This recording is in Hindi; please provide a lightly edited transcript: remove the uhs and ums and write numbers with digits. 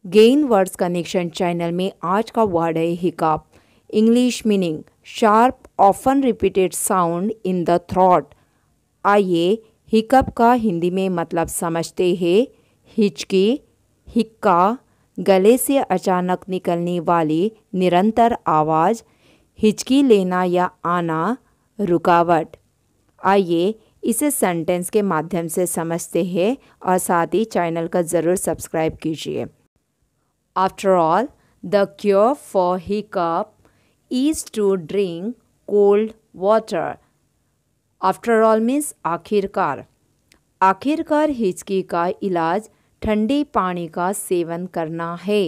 गेन वर्ड्स कनेक्शन चैनल में आज का वर्ड है hiccup. English meaning sharp often repeated sound in the throat. आइए हिकअप का हिंदी में मतलब समझते हैं। हिचकी, हिक्का, गले से अचानक निकलने वाली निरंतर आवाज़, हिचकी लेना या आना, रुकावट। आइए इसे सेंटेंस के माध्यम से समझते हैं और साथ ही चैनल का ज़रूर सब्सक्राइब कीजिए। After all, the cure for hiccup is to drink cold water. After all means आखिरकार। आखिरकार हिचकी का इलाज ठंडे पानी का सेवन करना है।